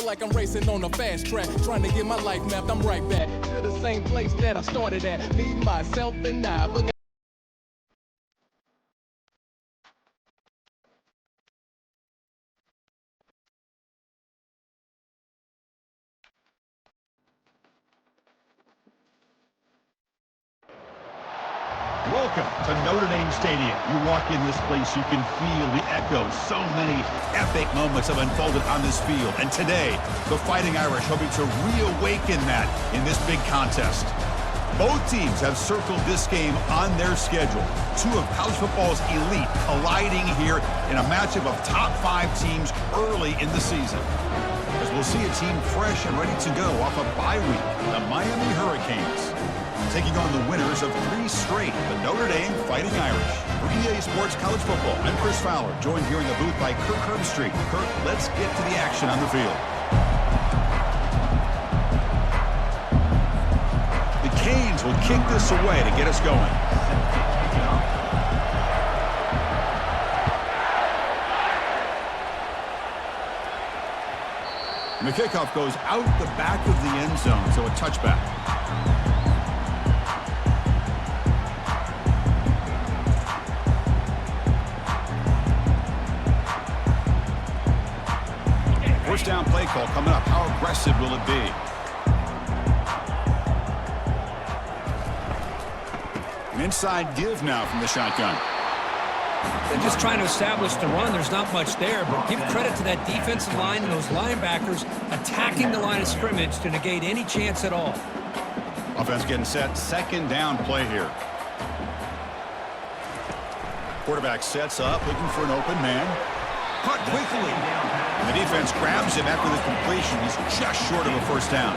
like I'm racing on a fast track, trying to get my life mapped. I'm right back to the same place that I started at. Me, myself, and I. Welcome to Notre Dame Stadium. You walk in this place, you can feel the echoes. So many epic moments have unfolded on this field. And today, the Fighting Irish hoping to reawaken that in this big contest. Both teams have circled this game on their schedule. Two of college football's elite colliding here in a matchup of top 5 teams early in the season. As we'll see a team fresh and ready to go off a bye week, the Miami Hurricanes, taking on the winners of 3 straight, the Notre Dame Fighting Irish. For EA Sports College Football, I'm Chris Fowler, joined here in the booth by Kirk Herbstreit. Kirk, let's get to the action on the field. The Canes will kick this away to get us going. And the kickoff goes out the back of the end zone, so a touchback. First down play call coming up. How aggressive will it be? An inside give now from the shotgun. They're just trying to establish the run. There's not much there, but give credit to that defensive line and those linebackers attacking the line of scrimmage to negate any chance at all. Offense getting set. Second down play here. Quarterback sets up, looking for an open man. Caught quickly. And the defense grabs him after the completion. He's just short of a first down.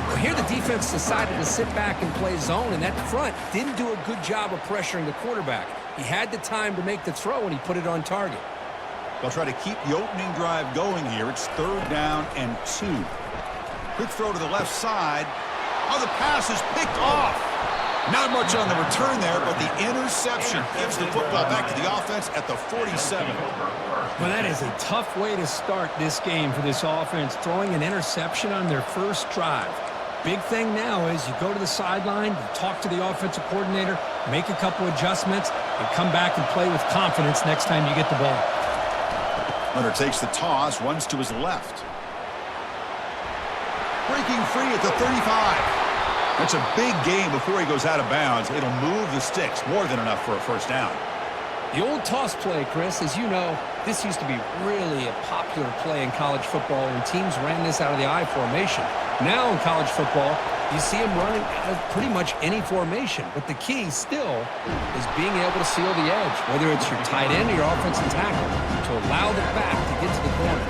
Well, here the defense decided to sit back and play zone, and that front didn't do a good job of pressuring the quarterback. He had the time to make the throw, and he put it on target. They'll try to keep the opening drive going here. It's 3rd down and 2. Quick throw to the left side. Oh, the pass is picked off. Not much on the return there, but the interception gives the football back to the offense at the 47. Well, that is a tough way to start this game for this offense, throwing an interception on their first drive. Big thing now is you go to the sideline, you talk to the offensive coordinator, make a couple adjustments, and come back and play with confidence next time you get the ball. Notre takes the toss, runs to his left. Breaking free at the 35. That's a big gain before he goes out of bounds. It'll move the sticks, more than enough for a first down. The old toss play, Chris, as you know, this used to be really a popular play in college football when teams ran this out of the I formation. Now in college football, you see them running out of pretty much any formation. But the key still is being able to seal the edge, whether it's your tight end or your offensive tackle, to allow the back to get to the corner.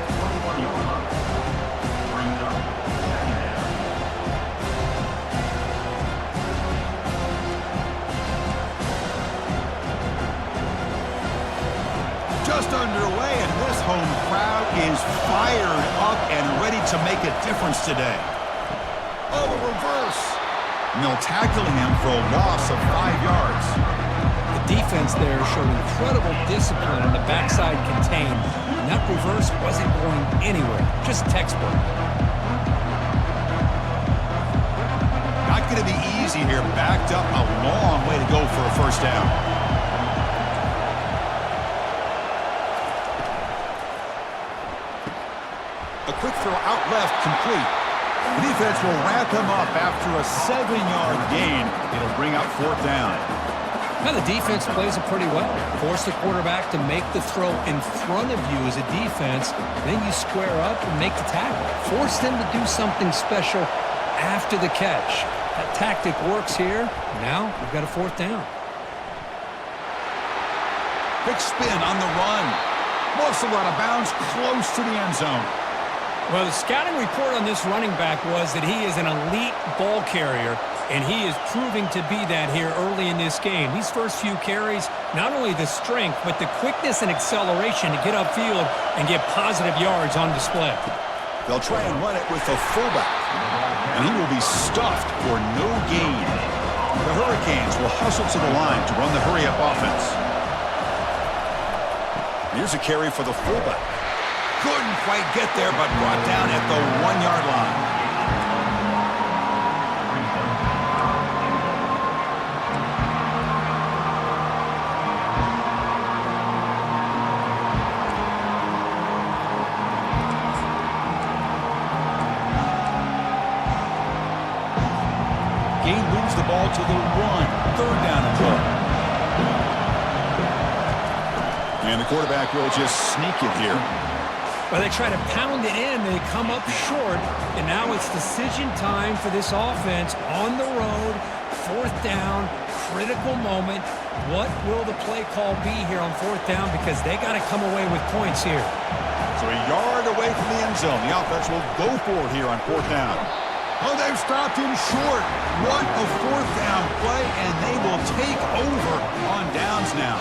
Just underway, and this home crowd is fired up and ready to make a difference today. Oh, a reverse. And they'll tackle him for a loss of 5 yards. The defense there showed incredible discipline in the backside contained, and that reverse wasn't going anywhere, just textbook. Not going to be easy here, backed up a long way to go for a first down. A quick throw out left, complete. The defense will wrap him up after a 7-yard gain. It'll bring out 4th down. Now the defense plays it pretty well. Force the quarterback to make the throw in front of you as a defense. Then you square up and make the tackle. Force them to do something special after the catch. That tactic works here. Now we've got a 4th down. Quick spin on the run. Muscle out of bounds, close to the end zone. Well, the scouting report on this running back was that he is an elite ball carrier, and he is proving to be that here early in this game. These first few carries, not only the strength, but the quickness and acceleration to get upfield and get positive yards on display. They'll try and run it with the fullback, and he will be stuffed for no gain. The Hurricanes will hustle to the line to run the hurry-up offense. Here's a carry for the fullback. Couldn't quite get there, but brought down at the 1-yard line. Gain moves the ball to the 1. 3rd down and goal. And the quarterback will just sneak it here. Well, they try to pound it in. They come up short. And now it's decision time for this offense on the road. 4th down, critical moment. What will the play call be here on 4th down? Because they got to come away with points here. So a yard away from the end zone. The offense will go for it here on 4th down. Oh, they've stopped him short. What a 4th down play, and they will take over on downs now.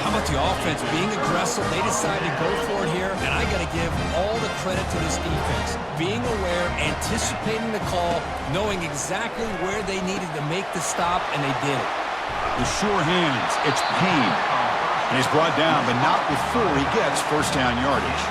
How about the offense being aggressive? They decided to go for it here, and I got to give all the credit to this defense. Being aware, anticipating the call, knowing exactly where they needed to make the stop, and they did it. With sure hands, it's Payne. And he's brought down, but not before he gets 1st down yardage.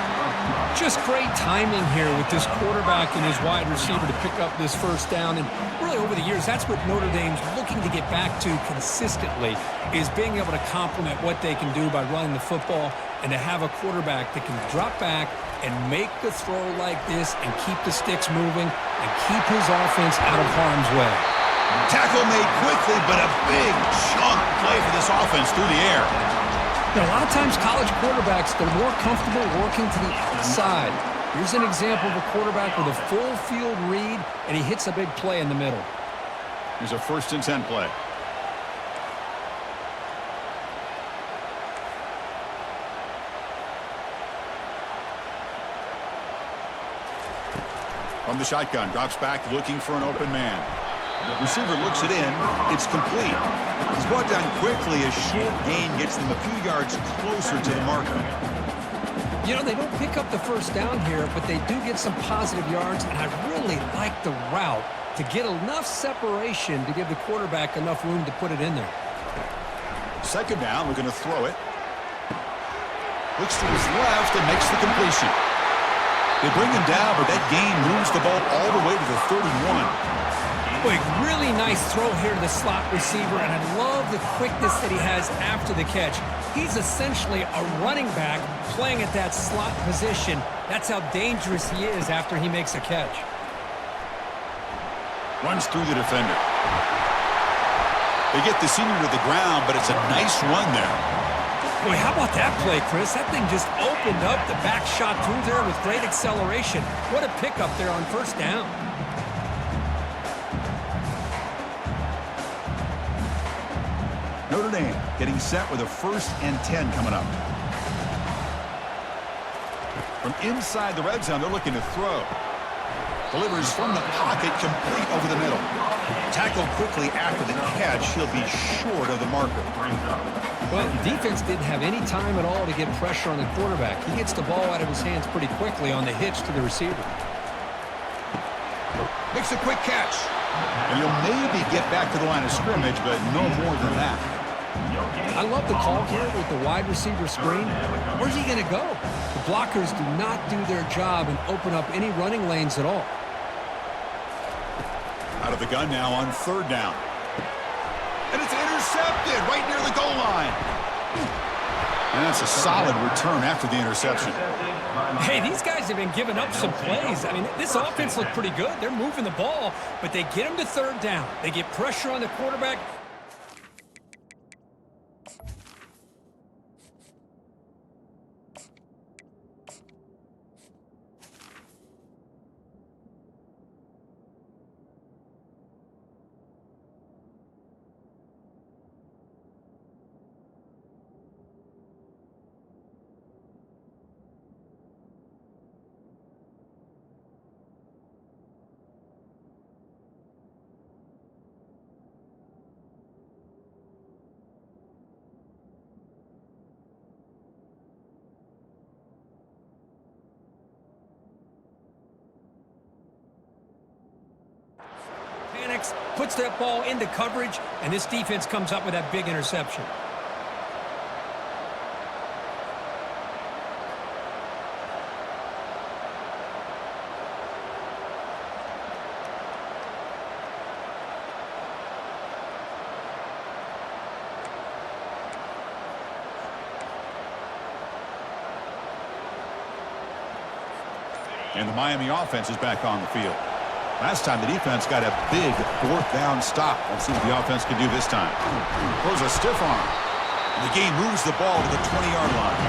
Just great timing here with this quarterback and his wide receiver to pick up this 1st down. And really over the years, that's what Notre Dame's looking to get back to consistently, is being able to complement what they can do by running the football and to have a quarterback that can drop back and make the throw like this and keep the sticks moving and keep his offense out of harm's way. Tackle made quickly, but a big chunk play for this offense through the air. You know, a lot of times college quarterbacks, they're more comfortable working to the outside. Here's an example of a quarterback with a full field read, and he hits a big play in the middle. Here's a 1st and 10 play. From the shotgun, drops back looking for an open man. The receiver looks it in. It's complete. He's brought down quickly. A short gain gets them a few yards closer to the marker. You know, they don't pick up the 1st down here, but they do get some positive yards, and I really like the route to get enough separation to give the quarterback enough room to put it in there. 2nd down, we're going to throw it. Looks to his left and makes the completion. They bring him down, but that gain moves the ball all the way to the 31. Boy, really nice throw here to the slot receiver, and I love the quickness that he has after the catch. He's essentially a running back playing at that slot position. That's how dangerous he is after he makes a catch. Runs through the defender. They get the senior to the ground, but it's a nice run there. Boy, how about that play, Chris? That thing just opened up the back shot through there with great acceleration. What a pickup there on 1st down. Notre Dame getting set with a 1st and 10 coming up. From inside the red zone, they're looking to throw. Delivers from the pocket, complete over the middle. Tackled quickly after the catch. He'll be short of the marker. Well, the defense didn't have any time at all to get pressure on the quarterback. He gets the ball out of his hands pretty quickly on the hitch to the receiver. Makes a quick catch. And he'll maybe get back to the line of scrimmage, but no more than that. I love the call here with the wide receiver screen. Where's he going to go? The blockers do not do their job and open up any running lanes at all. Out of the gun now on 3rd down. And it's intercepted right near the goal line. And that's a solid return after the interception. Hey, these guys have been giving up some plays. I mean, this offense looked pretty good. They're moving the ball, but they get them to 3rd down. They get pressure on the quarterback. Puts that ball into coverage, and this defense comes up with that big interception. And the Miami offense is back on the field. Last time the defense got a big fourth down stop. Let's see what the offense can do this time. Throws a stiff arm. And the game moves the ball to the 20-yard line.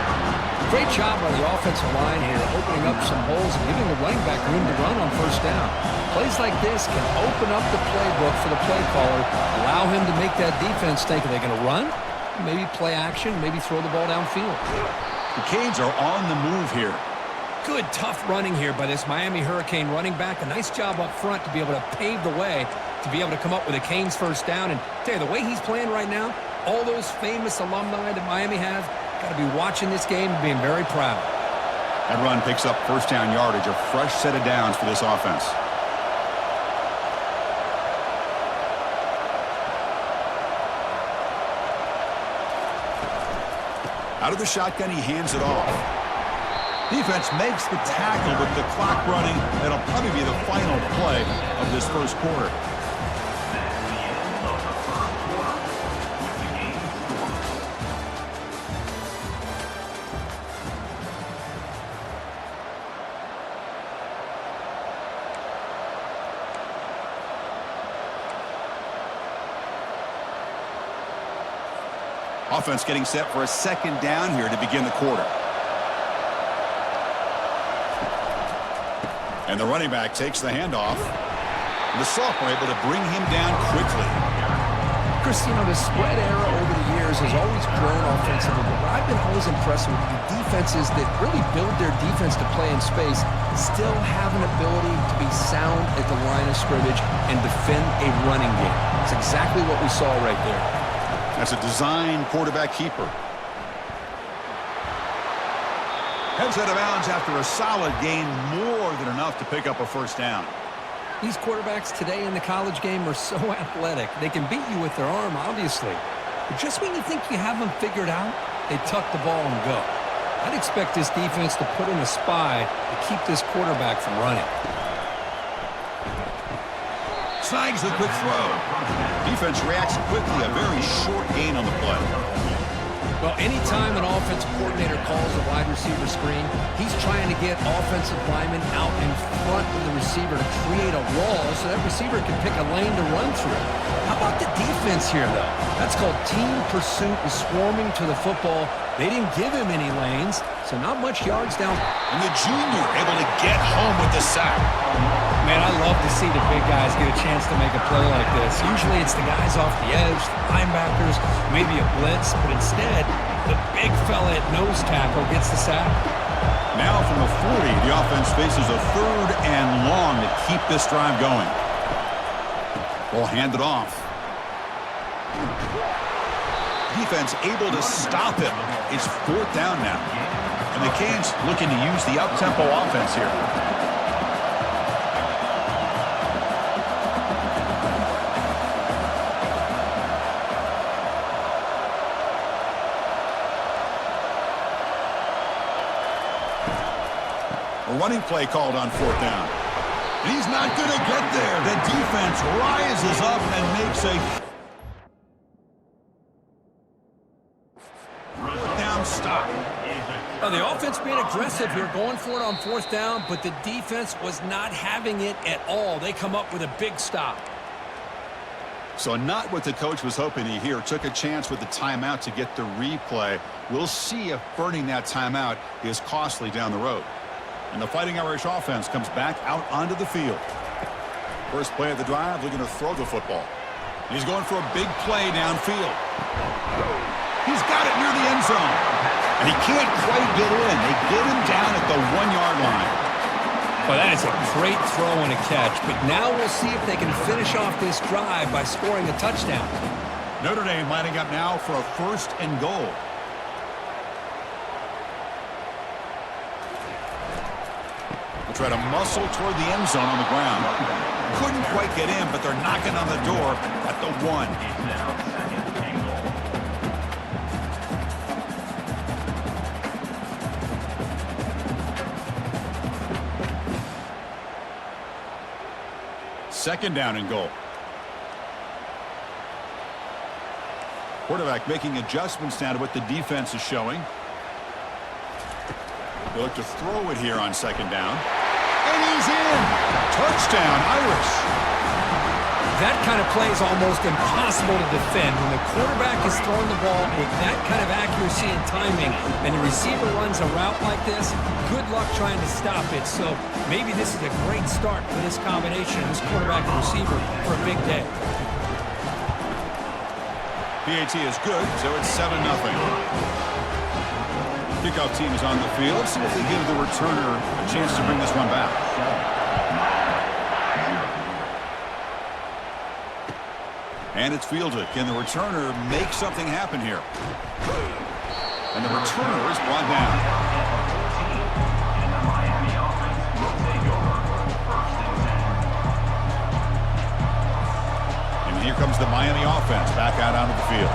Great job by the offensive line here, opening up some holes and giving the running back room to run on first down. Plays like this can open up the playbook for the play caller, allow him to make that defense think, are they going to run? Maybe play action, maybe throw the ball downfield. The Canes are on the move here. Good, tough running here by this Miami Hurricane running back. A nice job up front to be able to pave the way, to be able to come up with a Canes first down. And tell you, the way he's playing right now, all those famous alumni that Miami have, got to be watching this game and being very proud. That run picks up first down yardage, a fresh set of downs for this offense. Out of the shotgun, he hands it off. Defense makes the tackle with the clock running. That'll probably be the final play of this first quarter. Offense getting set for a second down here to begin the quarter. And the running back takes the handoff. And the sophomore able to bring him down quickly. Chris, you know, the spread era over the years has always grown offensively, but I've been always impressed with the defenses that really build their defense to play in space, still have an ability to be sound at the line of scrimmage and defend a running game. It's exactly what we saw right there. That's a design quarterback keeper. Heads out of bounds after a solid gain, more than enough to pick up a first down. These quarterbacks today in the college game are so athletic. They can beat you with their arm, obviously. But just when you think you have them figured out, they tuck the ball and go. I'd expect this defense to put in a spy to keep this quarterback from running. Snags the quick throw. Defense reacts quickly, a very short gain on the play. Well, anytime an offensive coordinator calls a wide receiver screen, he's trying to get offensive linemen out in front of the receiver to create a wall so that receiver can pick a lane to run through. How about the defense here, though? That's called team pursuit and swarming to the football. They didn't give him any lanes, so not much yards down. And the junior able to get home with the sack. Man, I love to see the big guys get a chance to make a play like this. Usually it's the guys off the edge, the linebackers, maybe a blitz, but instead, the big fella at nose tackle gets the sack. Now from the 40, the offense faces a 3rd and long to keep this drive going. Ball handed off. Defense able to stop him. It's 4th down now. And the Canes looking to use the up-tempo offense here. A running play called on 4th down. And he's not going to get there. The defense rises up and makes a down stop. Well, the offense being aggressive here, going for it on 4th down, but the defense was not having it at all. They come up with a big stop. So not what the coach was hoping to hear. Took a chance with the timeout to get the replay. We'll see if burning that timeout is costly down the road. And the Fighting Irish offense comes back out onto the field. First play of the drive, looking to throw the football. He's going for a big play downfield. He's got it near the end zone. And he can't quite get in. They get him down at the 1-yard line. Well, that is a great throw and a catch. But now we'll see if they can finish off this drive by scoring a touchdown. Notre Dame lining up now for a 1st and goal. They'll try to muscle toward the end zone on the ground. Couldn't quite get in, but they're knocking on the door at the 1. Second down and goal. Quarterback making adjustments now to what the defense is showing. They look to throw it here on 2nd down. And he's in. Touchdown, Irish. That kind of play is almost impossible to defend. When the quarterback is throwing the ball with that kind of accuracy and timing, and the receiver runs a route like this, good luck trying to stop it. So maybe this is a great start for this combination, this quarterback and receiver, for a big day. PAT is good, so it's 7-0. Kickoff team is on the field. See if they give the returner a chance to bring this one back. And it's fielded. Can the returner make something happen here? And the returner is brought down. And here comes the Miami offense back out onto the field.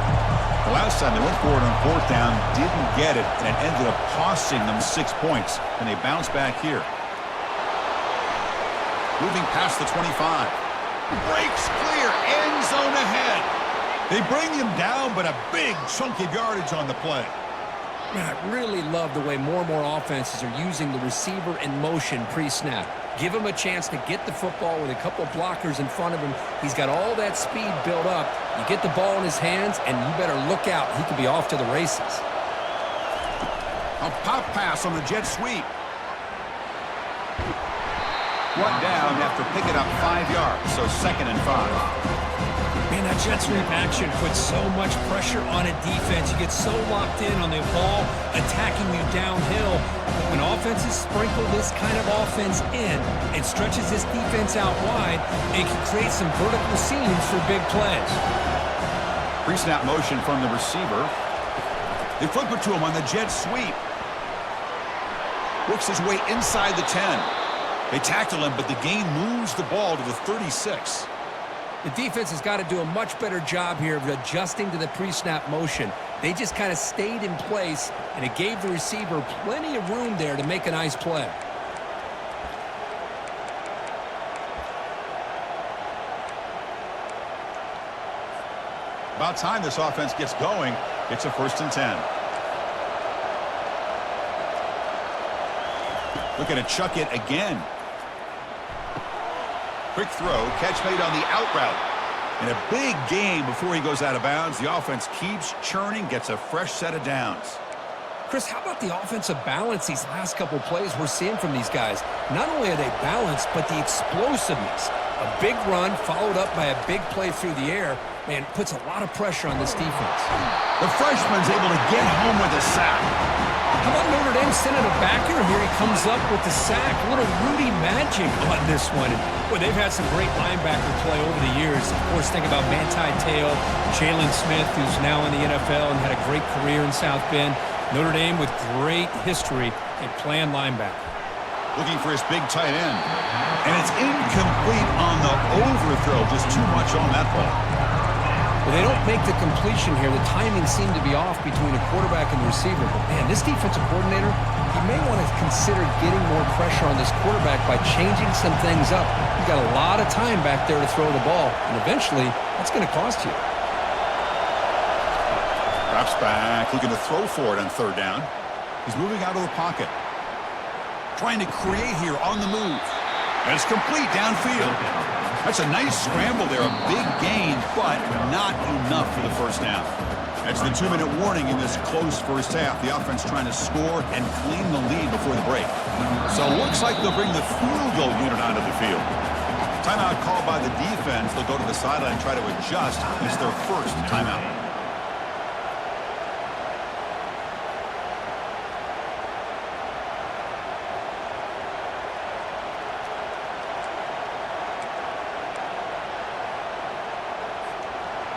The last time they went for it on fourth down, didn't get it, and it ended up costing them 6 points. And they bounce back here. Moving past the 25. Breaks clear, end zone ahead. They bring him down, but a big chunk of yardage on the play. Man, I really love the way more and more offenses are using the receiver in motion pre-snap. Give him a chance to get the football with a couple blockers in front of him. He's got all that speed built up. You get the ball in his hands, and you better look out. He could be off to the races. A pop pass on the jet sweep. One down after picking up 5 yards, so 2nd and 5. Man, that jet sweep action puts so much pressure on a defense. You get so locked in on the ball attacking you downhill. When offenses sprinkle this kind of offense in, it stretches this defense out wide and can create some vertical seams for big plays. Pre-snap motion from the receiver. They flip it to him on the jet sweep. Works his way inside the 10. They tackle him, but the gain moves the ball to the 36. The defense has got to do a much better job here of adjusting to the pre-snap motion. They just kind of stayed in place, and it gave the receiver plenty of room there to make a nice play. About time this offense gets going. It's a 1st and 10. Looking to chuck it again. Quick throw, catch made on the out route. And a big gain before he goes out of bounds. The offense keeps churning, gets a fresh set of downs. Chris, how about the offensive balance these last couple plays we're seeing from these guys? Not only are they balanced, but the explosiveness. A big run followed up by a big play through the air, man, puts a lot of pressure on this defense. The freshman's able to get home with a sack. How about Notre Dame sending a backer? Here he comes up with the sack. A little Rudy magic on this one. Boy, they've had some great linebacker play over the years. Of course, think about Manti Te'o, Jalen Smith, who's now in the NFL and had a great career in South Bend. Notre Dame with great history at playing linebacker. Looking for his big tight end. And it's incomplete on the overthrow. Just too much on that ball. Well, they don't make the completion here. The timing seemed to be off between the quarterback and the receiver. But, man, this defensive coordinator, he may want to consider getting more pressure on this quarterback by changing some things up. You've got a lot of time back there to throw the ball, and eventually that's going to cost you. Drops back, looking to throw for it on 3rd down. He's moving out of the pocket. Trying to create here on the move. And it's complete downfield. That's a nice scramble there, a big gain, but not enough for the 1st down. That's the 2-minute warning in this close first half. The offense trying to score and clean the lead before the break. So it looks like they'll bring the field goal unit onto the field. Timeout called by the defense. They'll go to the sideline and try to adjust. It's their 1st timeout.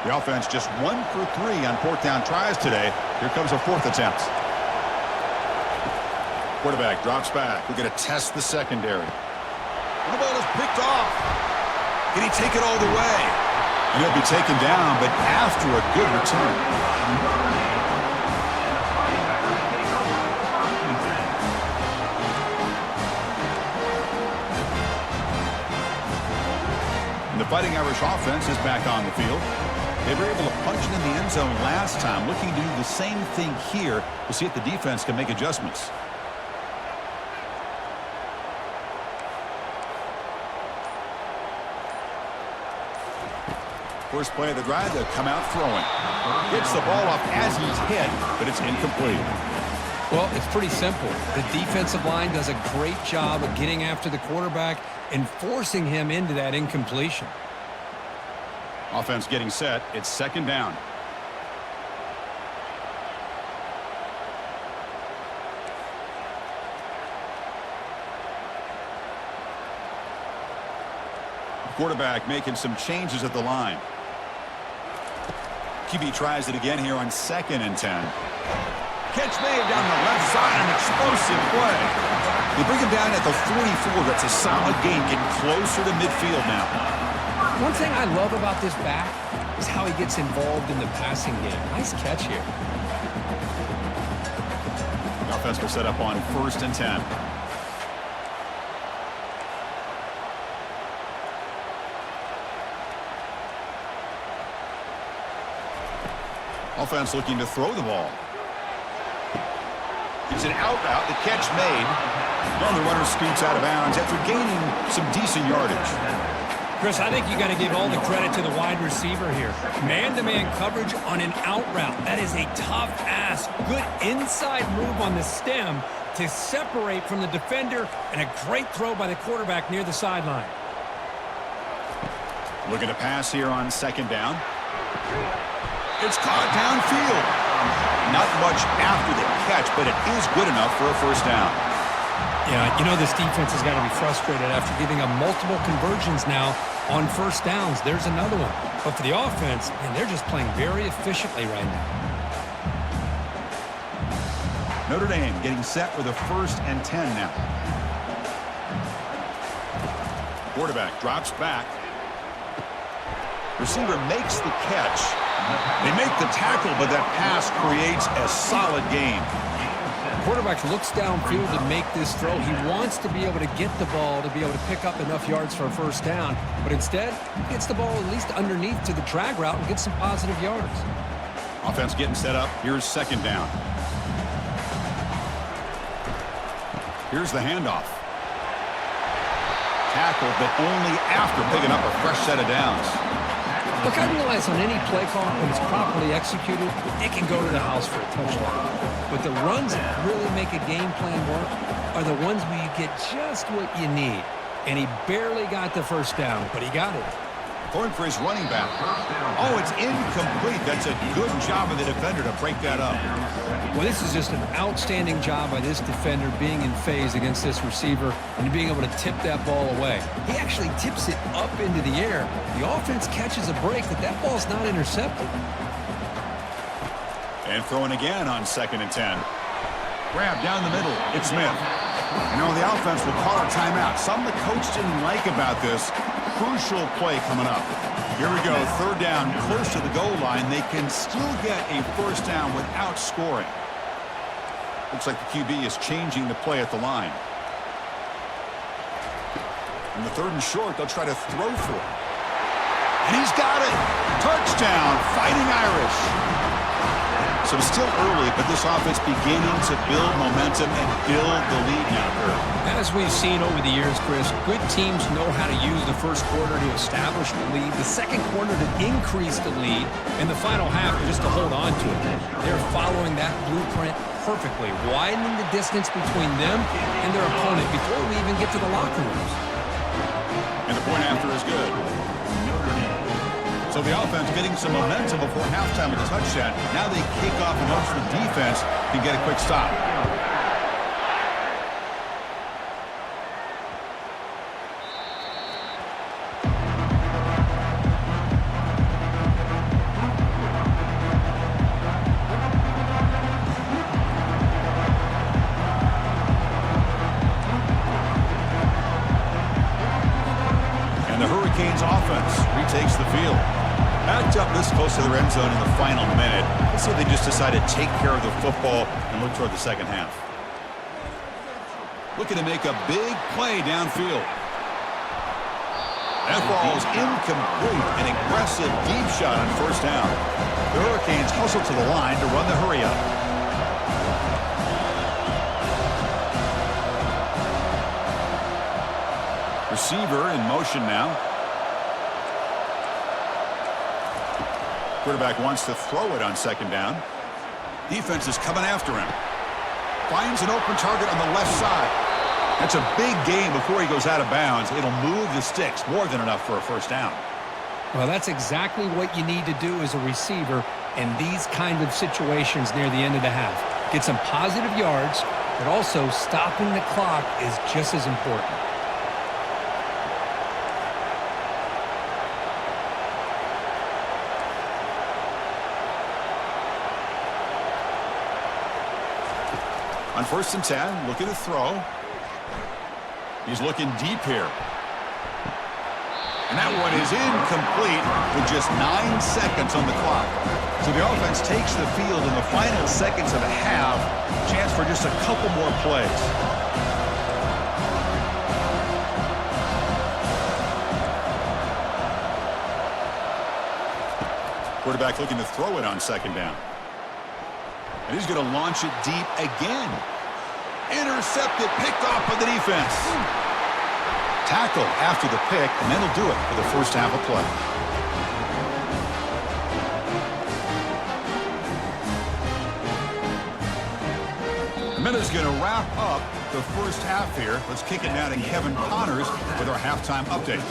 The offense just 1 for 3 on 4th down tries today. Here comes a 4th attempt. Quarterback drops back. We're going to test the secondary. And the ball is picked off. Can he take it all the way? And he'll be taken down, but after a good return. And the Fighting Irish offense is back on the field. They were able to punch it in the end zone last time, looking to do the same thing here to see if the defense can make adjustments. First play of the drive, they'll come out throwing. Gets the ball off as he's hit, but it's incomplete. Well, it's pretty simple. The defensive line does a great job of getting after the quarterback and forcing him into that incompletion. Offense getting set. It's second down. Quarterback making some changes at the line. QB tries it again here on 2nd and 10. Catch made down the left side, an explosive play. They bring him down at the 44. That's a solid gain, getting closer to midfield now. One thing I love about this back is how he gets involved in the passing game. Nice catch here. The offense will set up on 1st and 10. Offense looking to throw the ball. It's an out route. The catch made. Well, the runner scoots out of bounds after gaining some decent yardage. Chris, I think you got to give all the credit to the wide receiver here. Man-to-man coverage on an out route. That is a tough ask. Good inside move on the stem to separate from the defender, and a great throw by the quarterback near the sideline. Looking to pass here on 2nd down. It's caught downfield. Not much after the catch, but it is good enough for a 1st down. Yeah, you know this defense has got to be frustrated after giving up multiple conversions now on 1st downs. There's another one. But for the offense, man, they're just playing very efficiently right now. Notre Dame getting set with a 1st and 10 now. Quarterback drops back. Receiver makes the catch. They make the tackle, but that pass creates a solid gain. Quarterback looks downfield to make this throw. He wants to be able to get the ball to be able to pick up enough yards for a 1st down, but instead he gets the ball at least underneath to the drag route and gets some positive yards. Offense getting set up. Here's 2nd down. Here's the handoff. Tackle, but only after picking up a fresh set of downs. Look, I realize on any play call, when it's properly executed, it can go to the house for a touchdown. But the runs that really make a game plan work are the ones where you get just what you need. And he barely got the 1st down, but he got it. Going for his running back. Oh, it's incomplete. That's a good job of the defender to break that up. Well, this is just an outstanding job by this defender being in phase against this receiver and being able to tip that ball away. He actually tips it up into the air. The offense catches a break, but that ball's not intercepted. And throwing again on 2nd and 10. Grab down the middle. It's Smith. You know, the offense will call a timeout. Something the coach didn't like about this. Crucial play coming up. Here we go. 3rd down, close to the goal line. They can still get a 1st down without scoring. Looks like the QB is changing the play at the line. On the 3rd and short, they'll try to throw for it. And he's got it. Touchdown, Fighting Irish. So it's still early, but this offense beginning to build momentum and build the lead now, Kurt. As we've seen over the years, Chris, good teams know how to use the 1st quarter to establish the lead, the 2nd quarter to increase the lead, and the final half just to hold on to it. They're following that blueprint perfectly, widening the distance between them and their opponent before we even get to the locker rooms. And the point after is good. So the offense getting some momentum before halftime with a touchdown. Now they kick off and hope the defense can get a quick stop. And the Hurricanes offense retakes the field. Backed up this close to their end zone in the final minute. Let's see if they just decide to take care of the football and look toward the 2nd half. Looking to make a big play downfield. That ball is incomplete. An aggressive deep shot on 1st down. The Hurricanes hustle to the line to run the hurry up. Receiver in motion now. Quarterback wants to throw it on second down. Defense is coming after him. Finds an open target on the left side. That's a big gain before he goes out of bounds. It'll move the sticks, more than enough for a first down. Well, that's exactly what you need to do as a receiver in these kind of situations near the end of the half. Get some positive yards, but also stopping the clock is just as important. On 1st and 10, looking to throw. He's looking deep here. And that one is incomplete with just 9 seconds on the clock. So the offense takes the field in the final seconds of a half. Chance for just a couple more plays. Quarterback looking to throw it on second down. And he's going to launch it deep again. Intercepted, picked off by the defense. Tackle after the pick, and that'll do it for the first half of play. The minute's going to wrap up the first half here. Let's kick it now to Kevin Connors with our halftime update.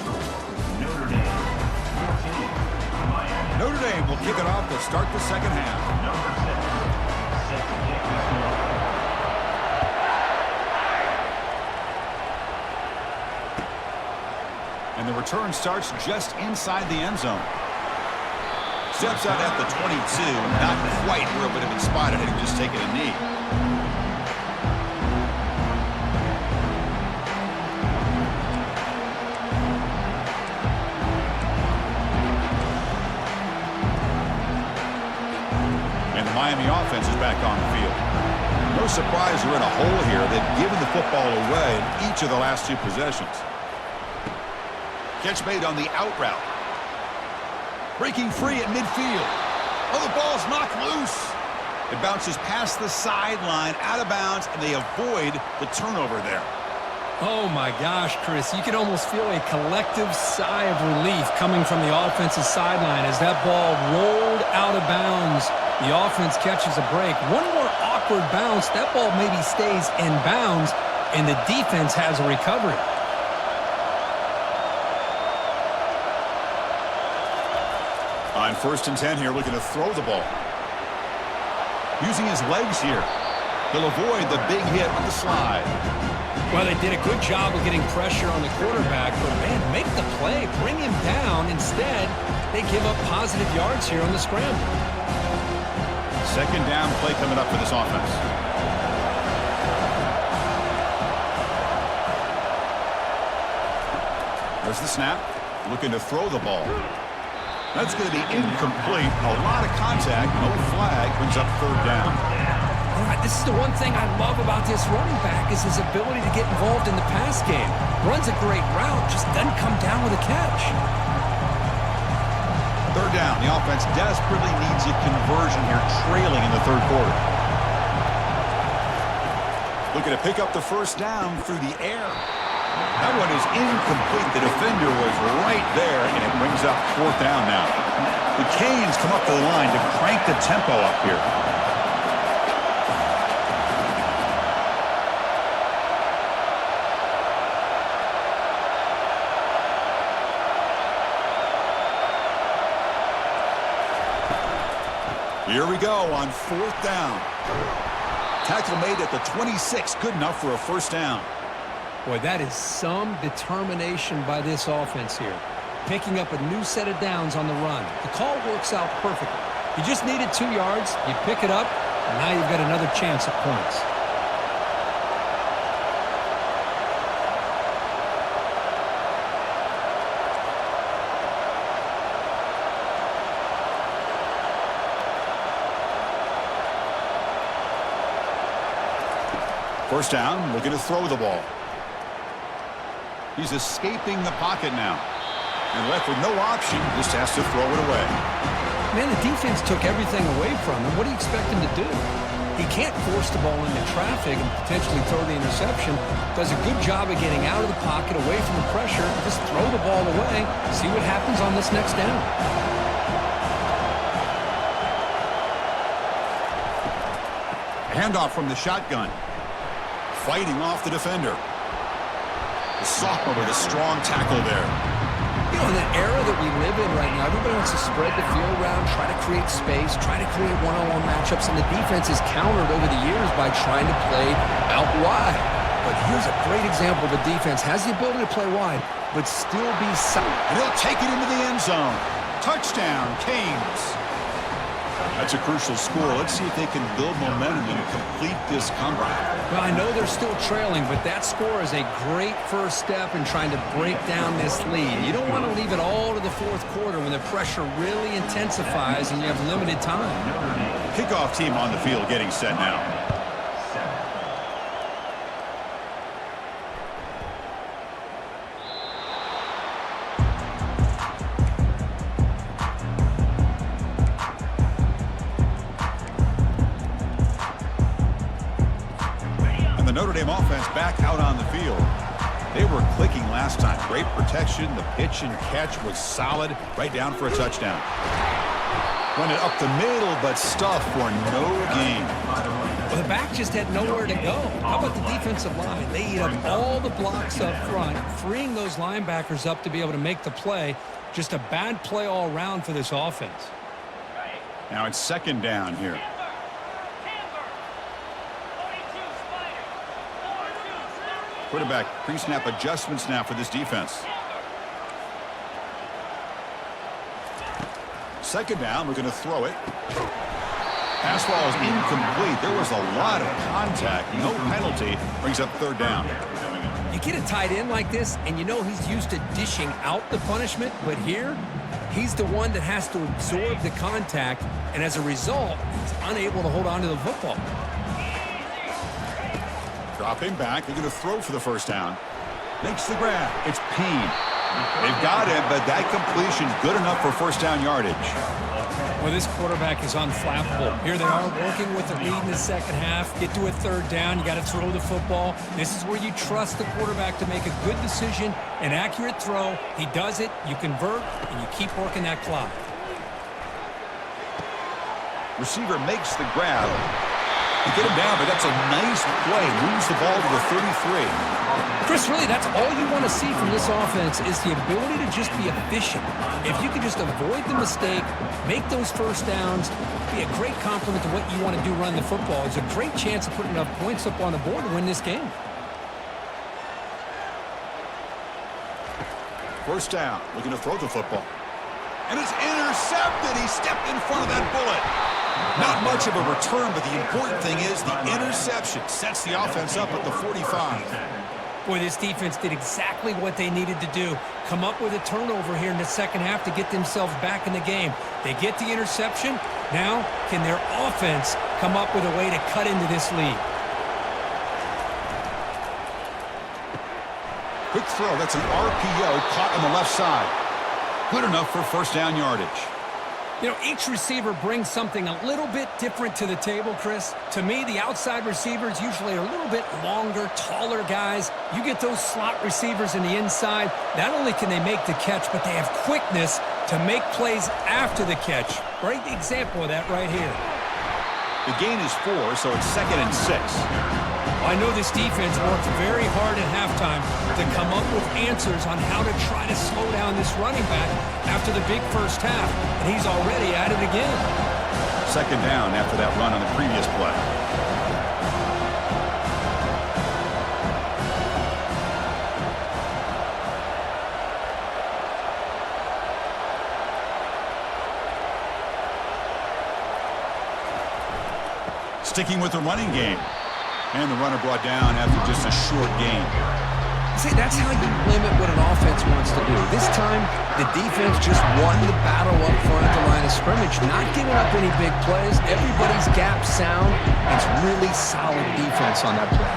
Notre Dame will kick it off to start the second half. And the return starts just inside the end zone. Steps out at the 22, not quite where it would have been spotted had he just taken a knee. And the Miami offense is back on the field. No surprise they're in a hole here. They've given the football away in each of the last 2 possessions. Catch made on the out route. Breaking free at midfield. Oh, the ball's knocked loose. It bounces past the sideline, out of bounds, and they avoid the turnover there. Oh, my gosh, Chris. You can almost feel a collective sigh of relief coming from the offensive sideline as that ball rolled out of bounds. The offense catches a break. One more awkward bounce. That ball maybe stays in bounds, and the defense has a recovery. On 1st and 10 here, looking to throw the ball. Using his legs here. He'll avoid the big hit on the slide. Well, they did a good job of getting pressure on the quarterback, but, man, make the play. Bring him down. Instead, they give up positive yards here on the scramble. Second down play coming up for this offense. There's the snap. Looking to throw the ball. That's going to be incomplete. A lot of contact. No flag. Brings up 3rd down. All right, this is the one thing I love about this running back is his ability to get involved in the pass game. Runs a great route, just doesn't come down with a catch. 3rd down. The offense desperately needs a conversion here, trailing in the 3rd quarter. Looking to pick up the first down through the air. That one is incomplete. The defender was right there, and it brings up 4th down now. The Canes come up to the line to crank the tempo up here. Here we go on 4th down. Tackle made at the 26, good enough for a first down. Boy, that is some determination by this offense here. Picking up a new set of downs on the run. The call works out perfectly. You just needed 2 yards, you pick it up, and now you've got another chance at points. First down, looking to throw the ball. He's escaping the pocket now. And left with no option, just has to throw it away. Man, the defense took everything away from him. What do you expect him to do? He can't force the ball into traffic and potentially throw the interception. Does a good job of getting out of the pocket, away from the pressure. Just throw the ball away. See what happens on this next down. Handoff from the shotgun. Fighting off the defender. The sophomore with a strong tackle there. You know, in the era that we live in right now, everybody wants to spread the field around, try to create space, try to create one-on-one matchups, and the defense is countered over the years by trying to play out wide. But here's a great example of a defense has the ability to play wide, but still be solid. And he'll take it into the end zone. Touchdown, Canes. That's a crucial score. Let's see if they can build momentum and complete this comeback. Well, I know they're still trailing, but that score is a great first step in trying to break down this lead. You don't want to leave it all to the fourth quarter when the pressure really intensifies and you have limited time. Kickoff team on the field getting set now. Notre Dame offense back out on the field. They were clicking last time. Great protection. The pitch and catch was solid. Right down for a touchdown. Run it up the middle, but stuff for no gain. Well, the back just had nowhere to go. How about the defensive line? They eat up all the blocks up front, freeing those linebackers up to be able to make the play. Just a bad play all around for this offense. Now it's second down here. Quarterback pre-snap adjustments now for this defense. Second down, we're going to throw it. Pass ball is incomplete. There was a lot of contact. No penalty. Brings up third down. You get a tight end like this, and you know he's used to dishing out the punishment, but here, he's the one that has to absorb the contact, and as a result, he's unable to hold on to the football. Dropping back, they're going to throw for the first down. Makes the grab. It's Payne. They've got him, but that completion good enough for first down yardage. Well, this quarterback is unflappable. Here they are working with the lead in the second half. Get to a third down. You got to throw the football. This is where you trust the quarterback to make a good decision, an accurate throw. He does it, you convert, and you keep working that clock. Receiver makes the grab. You get him down, but that's a nice play. Moves the ball to the 33. Chris, really, that's all you want to see from this offense is the ability to just be efficient. If you can just avoid the mistake, make those first downs, be a great compliment to what you want to do running the football. It's a great chance of putting enough points up on the board to win this game. First down, looking to throw the football. And it's intercepted. He stepped in front of that bullet. Not much of a return, but the important thing is the interception sets the offense up at the 45. Boy, this defense did exactly what they needed to do. Come up with a turnover here in the second half to get themselves back in the game. They get the interception. Now, can their offense come up with a way to cut into this lead? Quick throw. That's an RPO caught on the left side. Good enough for first down yardage. You know, each receiver brings something a little bit different to the table, Chris. To me, the outside receivers usually are a little bit longer, taller guys. You get those slot receivers in the inside, not only can they make the catch, but they have quickness to make plays after the catch. Great example of that right here. The gain is 4, so it's 2nd and 6. I know this defense worked very hard at halftime to come up with answers on how to try to slow down this running back after the big first half, and he's already at it again. Second down after that run on the previous play. Sticking with the running game. And the runner brought down after just a short gain. See, that's how you limit what an offense wants to do. This time, the defense just won the battle up front at the line of scrimmage, not giving up any big plays. Everybody's gap sound. It's really solid defense on that play.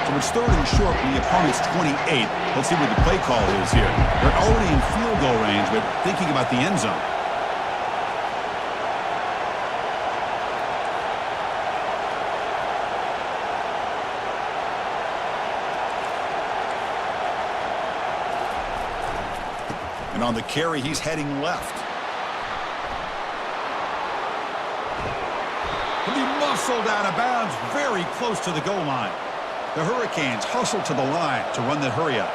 So it's 3rd and short from the opponent's 28. Let's see what the play call is here. They're already in field goal range, but thinking about the end zone. And on the carry, he's heading left. He'll be muffed whistled out of bounds very close to the goal line. The Hurricanes hustle to the line to run the hurry-up.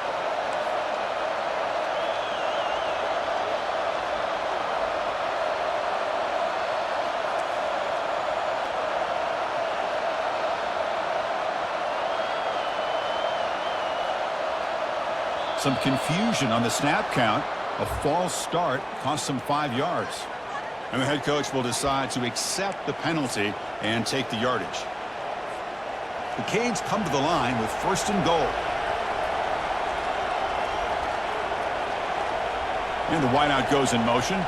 Some confusion on the snap count. A false start cost them 5 yards. And the head coach will decide to accept the penalty and take the yardage. The Canes come to the line with 1st and goal. And the wideout goes in motion.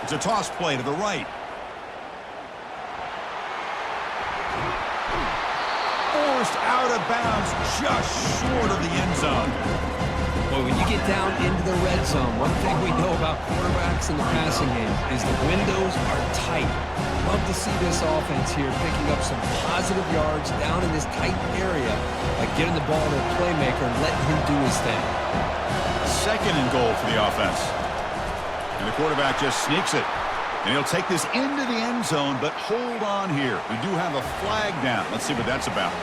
It's a toss play to the right. Forced out of bounds just short of the end zone. Boy, when you get down into the red zone, one thing we know about quarterbacks in the passing game is the windows are tight. Love to see this offense here picking up some positive yards down in this tight area by getting the ball to a playmaker and letting him do his thing. 2nd and goal for the offense. And the quarterback just sneaks it. And he'll take this into the end zone, but hold on here. We do have a flag down. Let's see what that's about.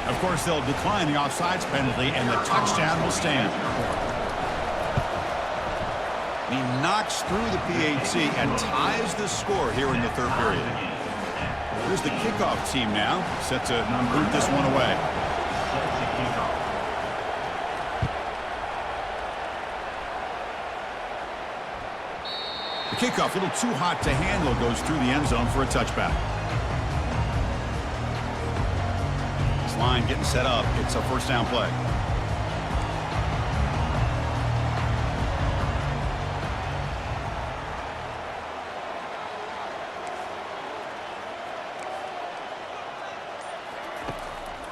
Of course, they'll decline the offsides penalty, and the touchdown will stand. He knocks through the PAT and ties the score here in the 3rd period. Here's the kickoff team now, set to boot this one away. The kickoff, a little too hot to handle, goes through the end zone for a touchback. This line getting set up. It's a 1st down play.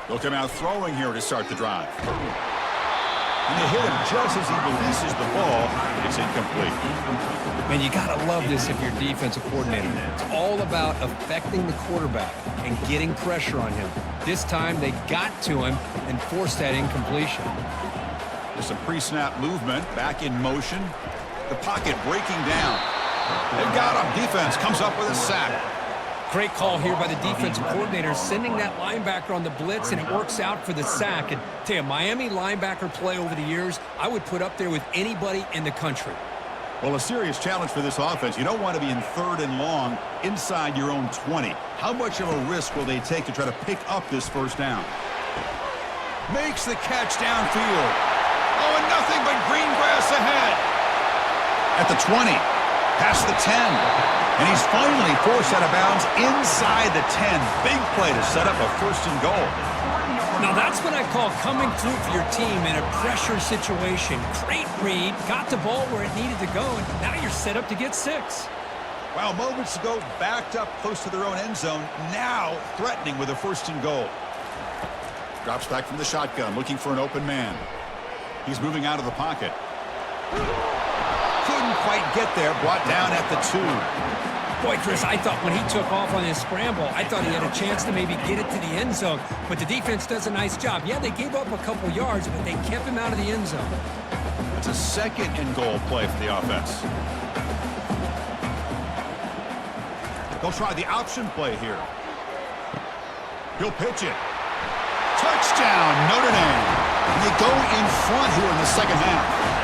They'll come out throwing here to start the drive. And they hit him just as he releases the ball. It's incomplete. Man, you got to love this if you're defensive coordinator. It's all about affecting the quarterback and getting pressure on him. This time they got to him and forced that incompletion. There's some pre-snap movement, back in motion. The pocket breaking down. They've got him. Defense comes up with a sack. Great call here by the defensive coordinator, sending that linebacker on the blitz, and it works out for the sack. And tell you, Miami linebacker play over the years, I would put up there with anybody in the country. Well, a serious challenge for this offense. You don't want to be in 3rd and long inside your own 20. How much of a risk will they take to try to pick up this 1st down? Makes the catch downfield. Oh, and nothing but green grass ahead. At the 20, past the 10. And he's finally forced out of bounds inside the 10. Big play to set up a 1st and goal. Now that's what I call coming through for your team in a pressure situation. Great read, got the ball where it needed to go, and now you're set up to get 6. Well, moments ago, backed up close to their own end zone, now threatening with a 1st and goal. Drops back from the shotgun, looking for an open man. He's moving out of the pocket. Couldn't quite get there, brought down at the 2. Boy, Chris, I thought when he took off on his scramble, I thought he had a chance to maybe get it to the end zone. But the defense does a nice job. Yeah, they gave up a couple yards, but they kept him out of the end zone. It's a 2nd and goal play for the offense. They'll try the option play here. He'll pitch it. Touchdown, Notre Dame. And they go in front here in the 2nd half.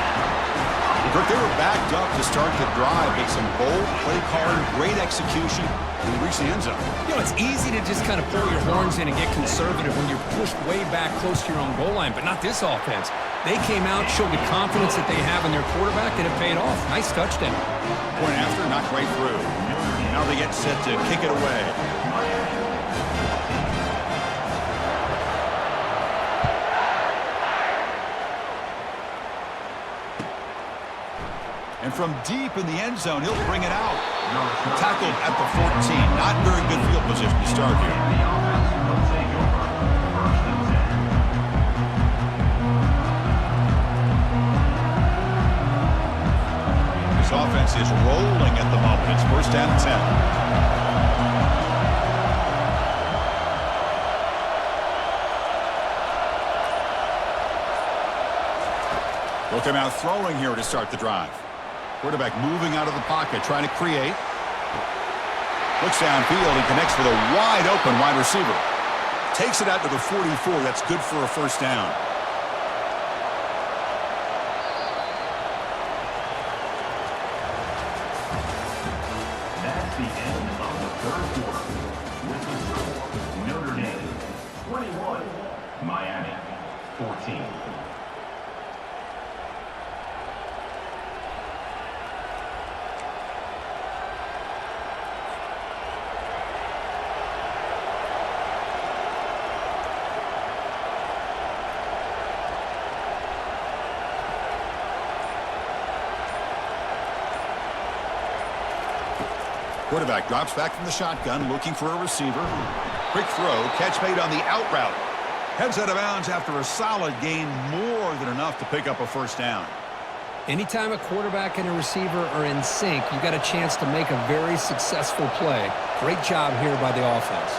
They were backed up to start the drive, but some bold play calling, great execution, and reach the end zone. You know, it's easy to just kind of pull your horns in and get conservative when you're pushed way back close to your own goal line, but not this offense. They came out, showed the confidence that they have in their quarterback, and it paid off. Nice touchdown. Point after, knocked right through. Now they get set to kick it away. And from deep in the end zone, he'll bring it out. Tackled at the 14. Not very good field position to start here. This offense is rolling at the moment. It's 1st down and 10. They'll come out throwing here to start the drive. Quarterback moving out of the pocket, trying to create. Looks downfield and connects with a wide-open wide receiver. Takes it out to the 44. That's good for a first down. That's the end of the third quarter. With the score, Notre Dame 21, Miami 14. Quarterback drops back from the shotgun, looking for a receiver. Quick throw, catch made on the out route. Heads out of bounds after a solid gain, more than enough to pick up a first down. Anytime a quarterback and a receiver are in sync, you got a chance to make a very successful play. Great job here by the offense.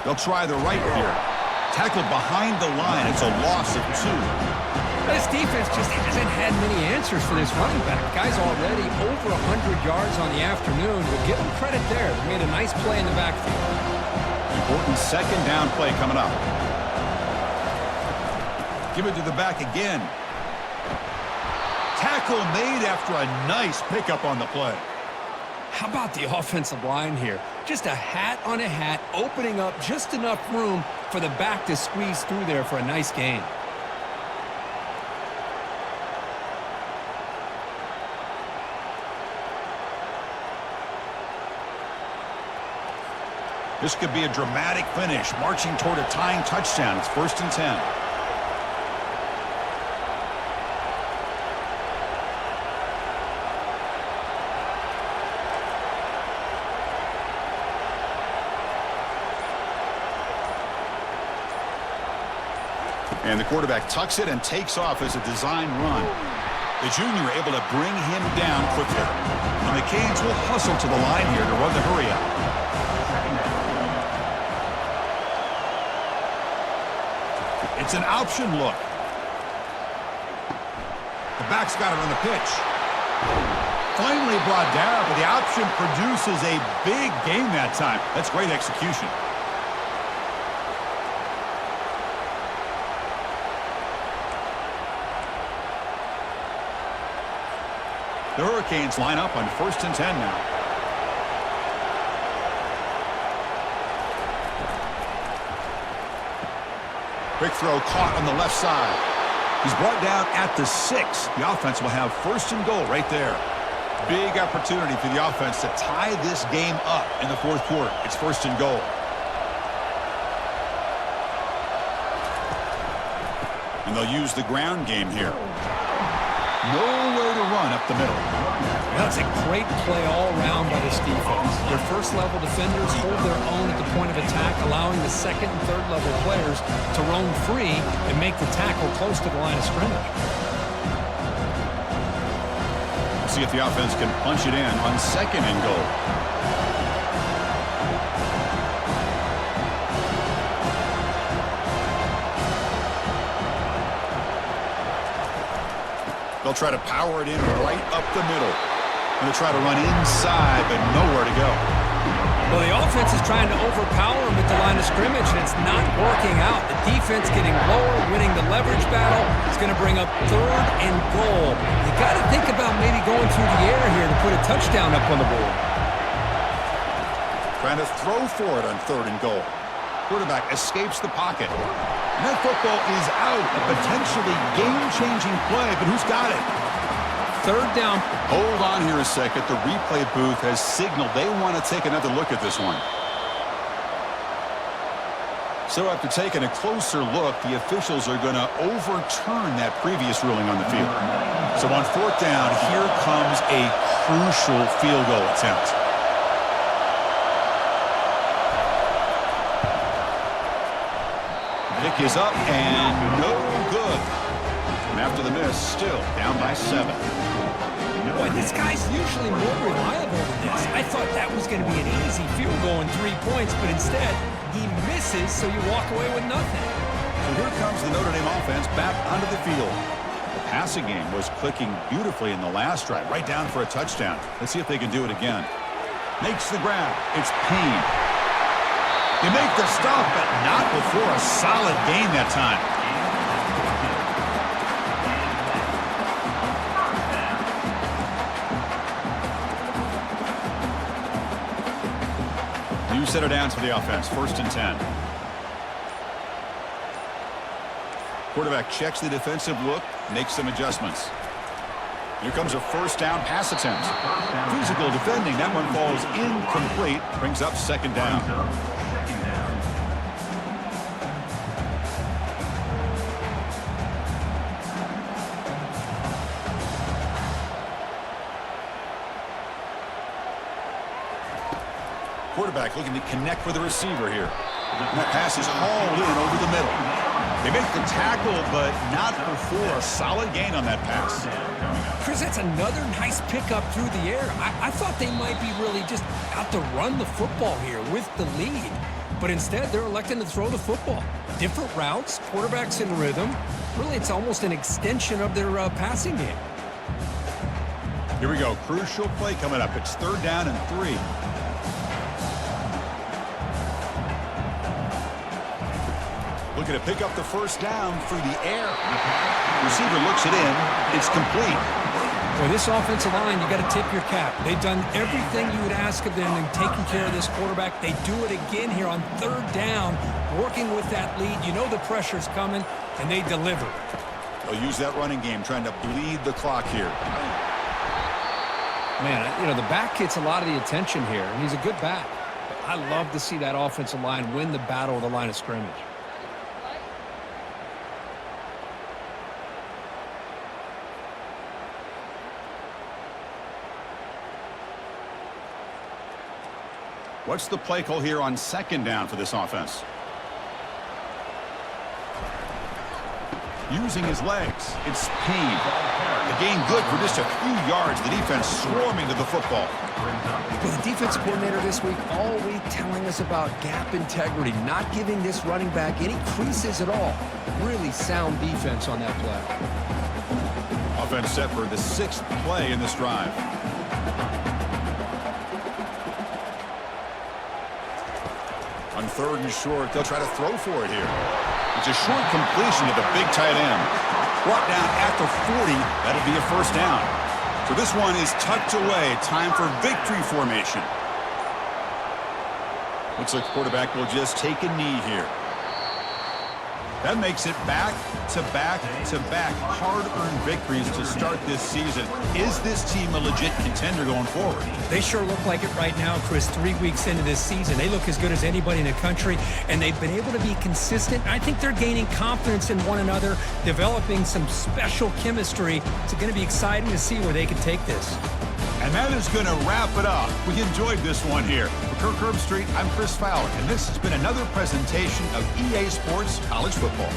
They'll try the right here. Tackled behind the line. It's a loss of 2. This defense just hasn't had many answers for this running back. Guy's already over 100 yards on the afternoon, but give him credit there. They made a nice play in the backfield. Important second down play coming up. Give it to the back again. Tackle made after a nice pickup on the play. How about the offensive line here? Just a hat on a hat, opening up just enough room for the back to squeeze through there for a nice gain. This could be a dramatic finish, marching toward a tying touchdown. It's 1st and 10. And the quarterback tucks it and takes off as a design run. The junior able to bring him down quickly. And the Canes will hustle to the line here to run the hurry out. It's an option look. The back's got it on the pitch. Finally brought down, but the option produces a big gain that time. That's great execution. The Hurricanes line up on 1st and 10 now. Quick throw caught on the left side. He's brought down at the 6. The offense will have 1st and goal right there. Big opportunity for the offense to tie this game up in the 4th quarter. It's 1st and goal. And they'll use the ground game here. Nowhere to run up the middle. That's a great play all around by this defense. Their first-level defenders hold their own at the point of attack, allowing the second and third-level players to roam free and make the tackle close to the line of scrimmage. See if the offense can punch it in on 2nd and goal. They'll try to power it in right up the middle. Going to try to run inside, but nowhere to go. Well, the offense is trying to overpower him at the line of scrimmage, and it's not working out. The defense getting lower, winning the leverage battle. It's going to bring up 3rd and goal. You got to think about maybe going through the air here to put a touchdown up on the board. Trying to throw for it on 3rd and goal. Quarterback escapes the pocket. And that football is out. A potentially game-changing play, but who's got it? 3rd down. Hold on here a second. The replay booth has signaled they want to take another look at this one. So after taking a closer look, the officials are going to overturn that previous ruling on the field. So on 4th down, here comes a crucial field goal attempt. Kick is up and no good. And after the miss, still down by 7. Boy, this guy's usually more reliable than this. I thought that was going to be an easy field goal and 3 points, but instead, he misses, so you walk away with nothing. So here comes the Notre Dame offense back onto the field. passing game was clicking beautifully in the last drive, right down for a touchdown. Let's see if they can do it again. Makes the grab. It's Payne. They make the stop, but not before a solid gain that time. New set of downs for the offense. 1st and 10. Quarterback checks the defensive look, makes some adjustments. Here comes a 1st down pass attempt. Physical defending. That one falls incomplete. Brings up 2nd down. Quarterback looking to connect with the receiver here. And that pass is hauled in over the middle. They make the tackle, but not before a solid gain on that pass. Chris, that's another nice pickup through the air. I thought they might be really just out to run the football here with the lead. But instead, they're electing to throw the football. Different routes, quarterbacks in rhythm. Really, it's almost an extension of their passing game. Here we go. Crucial play coming up. It's 3rd down and 3. Looking to pick up the 1st down through the air. Receiver looks it in. It's complete. Boy, this offensive line, you got to tip your cap. They've done everything you would ask of them in taking care of this quarterback. They do it again here on 3rd down, working with that lead. You know the pressure's coming, and they deliver. They'll use that running game, trying to bleed the clock here. Man, you know, the back gets a lot of the attention here, and he's a good back. I love to see that offensive line win the battle of the line of scrimmage. What's the play call here on 2nd down for this offense? Using his legs. It's Payne. The gain good for just a few yards. The defense swarming to the football. Well, the defensive coordinator this week all week telling us about gap integrity, not giving this running back any creases at all. Really sound defense on that play. Offense set for the 6th play in this drive. On 3rd and short, they'll try to throw for it here. It's a short completion to the big tight end. Brought down at the 40. That'll be a 1st down. So this one is tucked away. Time for victory formation. Looks like the quarterback will just take a knee here. That makes it back-to-back-to-back hard-earned victories to start this season. Is this team a legit contender going forward? They sure look like it right now, Chris. 3 weeks into this season, they look as good as anybody in the country, and they've been able to be consistent. I think they're gaining confidence in one another, developing some special chemistry. It's going to be exciting to see where they can take this. And that is going to wrap it up. We enjoyed this one here. For Kirk Herbstreit, I'm Chris Fowler, and this has been another presentation of EA Sports College Football.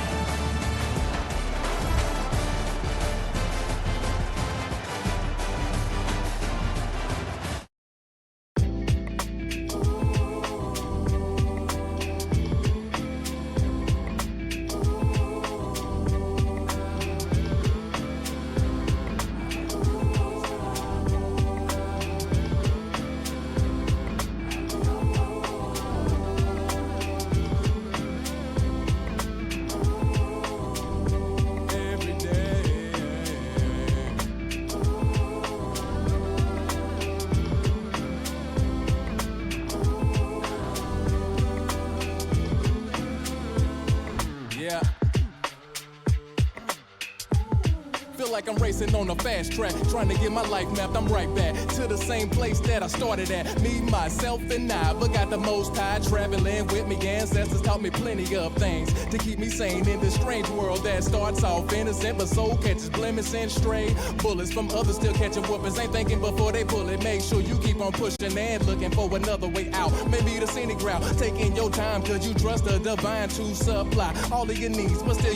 Like I'm racing on a fast track, trying to get my life mapped. I'm right back to the same place that I started at. Me, myself, and I, but got the most high. Traveling with me, ancestors taught me plenty of things to keep me sane in this strange world that starts off innocent, but soul catches blemish and stray bullets from others still catching whoopers. Ain't thinking before they pull it. Make sure you keep on pushing and looking for another way out. Maybe the scenic route, taking your time, cause you trust the divine to supply all of your needs, but still